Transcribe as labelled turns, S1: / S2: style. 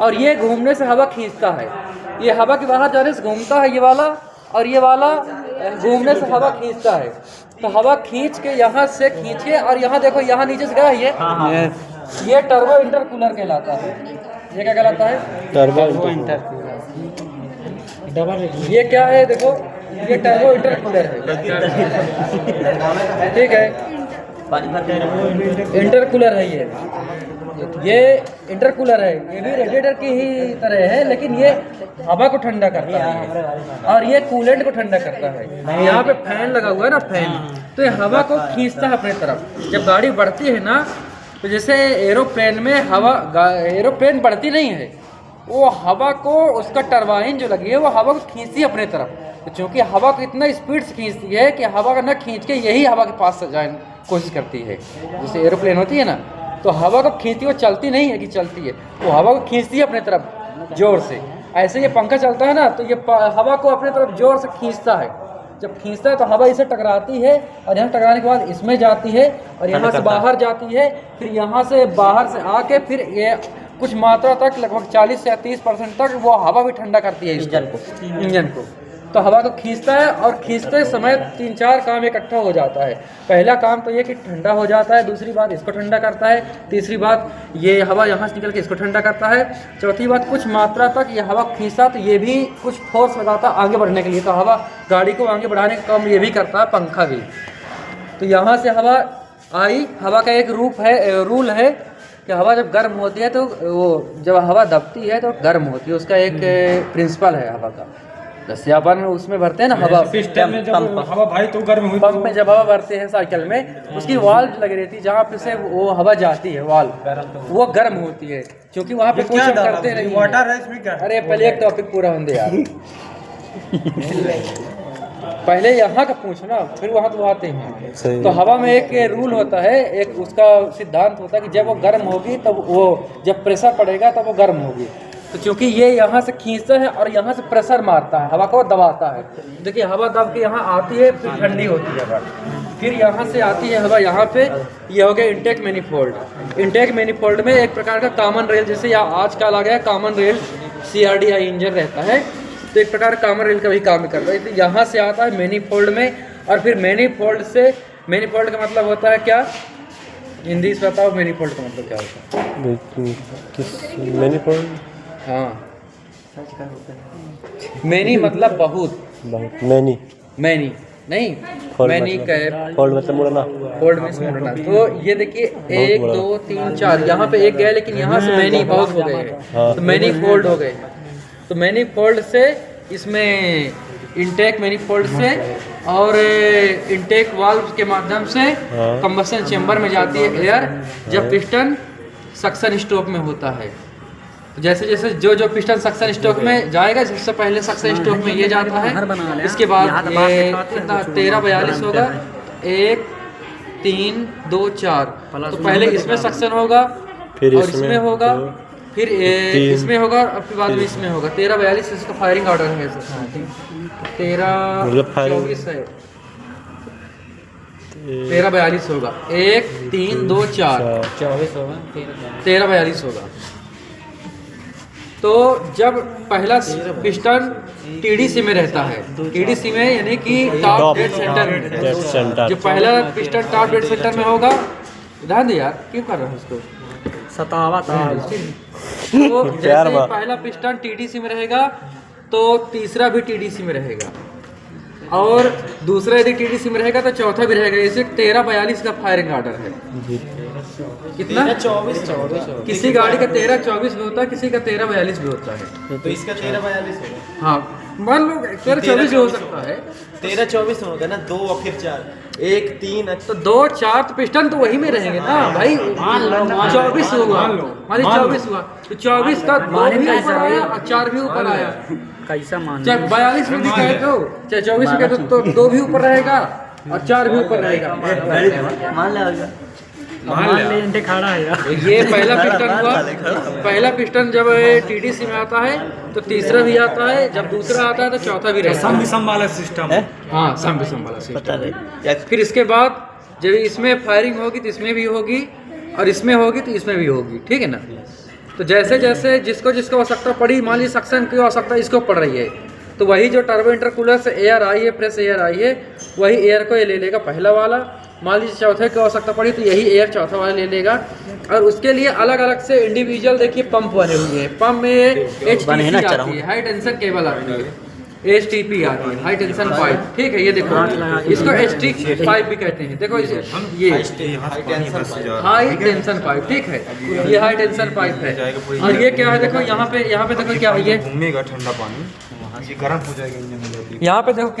S1: और ये घूमने से हवा खींचता है, ये हवा के बाहर जाने से घूमता है ये वाला, और ये वाला घूमने से हवा खींचता है। तो हवा खींच के यहाँ से खींचे और यहाँ देखो यहाँ नीचे से गया ये टर्बो इंटरकूलर कहलाता है। ये क्या कहलाता है?
S2: Turbo intercooler.
S1: ये क्या है देखो, ये टर्बो इंटरकूलर है, ठीक है, इंटरकूलर है ये इंटरकूलर है, ये भी रेडिएटर की ही तरह है, लेकिन ये हवा को ठंडा करता है और ये कूलेंट को ठंडा करता है। यहाँ पे फैन लगा हुआ है ना, फैन, तो ये हवा को खींचता है अपने तरफ। जब गाड़ी बढ़ती है ना, तो जैसे एरोप्लेन में हवा, एरोप्लेन बढ़ती नहीं है, वो हवा को, उसका टरबाइन जो लगी है वो हवा को खींचती है अपने तरफ। तो चूँकि हवा को इतना स्पीड से खींचती है कि हवा का न खींच के यही हवा के पास जाने कोशिश करती है। जैसे एरोप्लेन होती है ना, तो हवा को खींचती, वो चलती नहीं है कि चलती है, वो हवा को खींचती है अपने तरफ जोर से। ऐसे ये पंखा चलता है ना, तो ये हवा को अपने तरफ जोर से खींचता है। जब खींचता है तो हवा इसे टकराती है और यहाँ टकराने के बाद इसमें जाती है और यहाँ से बाहर जाती है, फिर यहाँ से बाहर से आके फिर ये कुछ मात्रा तक, लगभग 40 से 30% तक वो हवा भी ठंडा करती है इंजन को। तो हवा को खींचता है और खींचते समय 3-4 काम इकट्ठा हो जाता है। पहला काम तो ये कि ठंडा हो जाता है, दूसरी बात इसको ठंडा करता है, तीसरी बात ये हवा यहाँ से निकल के इसको ठंडा करता है, चौथी बात कुछ मात्रा तक ये हवा खींचता तो ये भी कुछ फोर्स लगाता आगे बढ़ने के लिए। तो हवा गाड़ी को आगे बढ़ाने का काम ये भी करता है, पंखा भी। तो यहाँ से हवा आई, हवा का एक रूल है कि हवा जब गर्म होती है तो वो, जब हवा दबती है तो गर्म होती है, उसका एक प्रिंसिपल है हवा का। जैसे अपन उसमें भरते हैं ना हवा,
S3: पिस्टन में जब हवा भाई तो गर्म हुई,
S1: पंप में जब हवा भरते हैं साइकिल में, उसकी वाल्व लगी रहती है जहाँ पे से वो हवा जाती है, वाल्व वो गर्म होती है, क्योंकि वहाँ पे कुछ करते नहीं।
S3: वाटर है इसमें क्या?
S1: अरे पहले एक टॉपिक पूरा होने दे यार पहले यहाँ का पूछना, फिर वहाँ तो आते हैं। तो हवा में एक रूल होता है, एक उसका सिद्धांत होता है कि जब वो गर्म होगी तब वो, जब प्रेशर पड़ेगा तब वो गर्म होगी। तो क्योंकि ये यहाँ से खींचता है और यहाँ से प्रेशर मारता है, हवा को दबाता है। देखिए हवा दब के यहाँ आती है, फिर ठंडी होती है हवा, फिर यहाँ से आती है हवा यहाँ पे। ये हो गया इंटेक मैनिफोल्ड। इंटेक मैनिफोल्ड में एक प्रकार का कॉमन रेल, जैसे आजकल आ गया कॉमन रेल, CRDI इंजन रहता है, तो एक प्रकार कॉमन रेल का भी काम करता है। तो यहाँ से आता है मैनिफोल्ड में, और फिर मैनिफोल्ड से, मैनिफोल्ड का मतलब होता है क्या, हिंदी से बताओ मैनिफोल्ड का मतलब क्या होता है?
S2: मैनिफोल्ड,
S1: हाँ, मैनी मतलब बहुत,
S2: मैनी
S1: मैनी नहीं, मैनी कैप,
S2: फोल्ड मतलब मुड़ना,
S1: फोल्ड में मुड़ना। तो ये देखिए 1 2 3 4, यहाँ पे एक गया, लेकिन यहाँ से मैनी बहुत हो गए हैं, तो मैनी फोल्ड हो गए। तो मैनी फोल्ड से इसमें इंटेक मैनिफोल्ड से और इंटेक वाल्व के माध्यम से कंबशन चेंबर में जाती है एयर, जब पिस्टन सक्शन स्ट्रोक में होता है। तो जैसे जैसे जो पिस्टन सक्शन स्ट्रोक में जाएगा, सबसे पहले सक्शन स्ट्रोक में ये जाता है, इसके बाद ये 1342 होगा, 1 3 2 4, तो पहले इसमें सक्शन होगा, फिर और इसमें होगा, फिर इसमें होगा, और फिर बाद में इसमें होगा। 1342 इसका फायरिंग ऑर्डर है, 13-24 है, 1342 होगा, 1 3 2 4 24 होगा, 1342 होगा। तो जब पहला पिस्टन TDC में रहता है, TDC में यानी कि टॉप डेड सेंटर, जो पहला पिस्टन टॉप डेड सेंटर में होगा, ध्यान दे यार, क्यों कर रहे हो उसको, सतावा था। तो जैसे पहला पिस्टन TDC में रहेगा तो तीसरा भी TDC में रहेगा, और दूसरा यदि TDC में रहेगा तो चौथा भी रहेगा। इसे 1342 का फायरिंग ऑर्डर है। कितना? 24। किसी गाड़ी का 13-24 भी होता है, किसी का 13-42 भी होता है।
S3: तो इसका 13-42 होगा।
S1: हाँ, मान लो 13-24 हो सकता है,
S3: 13-24 होगा ना, 2 और फिर 4, 1 3,
S1: तो 2 4 तो पिस्टन तो वही में रहेंगे ना भाई। 24 हुआ, मान 24 हुआ, तो 24 का 2 भी ऊपर आया और 4 भी ऊपर आया, कैसा मान, चाहे 42 में भी कहे तो, चाहे 24 में कहे तो 2 भी ऊपर रहेगा और 4 भी ऊपर रहेगा, मान ले खड़ा है यार। ये पहला पिस्टन हुआ। पहला पिस्टन जब TDC में आता है तो तीसरा भी आता है, जब दूसरा आता है तो चौथा भी रहता है।
S3: सम वाला सिस्टम है।
S1: हाँ, सम वाला सिस्टम। फिर इसके बाद जब इसमें फायरिंग होगी तो इसमें भी होगी, और इसमें होगी तो इसमें भी होगी, ठीक है ना। तो तो जैसे जैसे जिसको जिसको आवश्यकता पड़ी, मान लीजिए सक्शन की आवश्यकता इसको पड़ रही है, तो वही जो टर्बो इंटरकूलर से एयर आई है, फ्रेश एयर आई है, वही एयर को ये ले लेगा पहला वाला। मान लीजिए चौथे की आवश्यकता पड़ी तो यही एयर चौथा वाला ले लेगा। और उसके लिए अलग अलग से इंडिविजुअल देखिए पंप बने हुए हैं। पंप में HTP आती है, हाई टेंशन केबल आती है, HTP आती है, हाई टेंशन पाइप। ठीक है, ये देखो इसको HT पाइप भी कहते हैं। देखो इसे, ये हाई टेंशन पाइप, ठीक है, ये हाई टेंशन पाइप है। और ये क्या है, देखो यहाँ पे देखो क्या है, ये
S4: घूमेगा ठंडा पानी, ये गर्म हो जाएगा इंजन में।
S1: यहाँ पे देखो क्या है,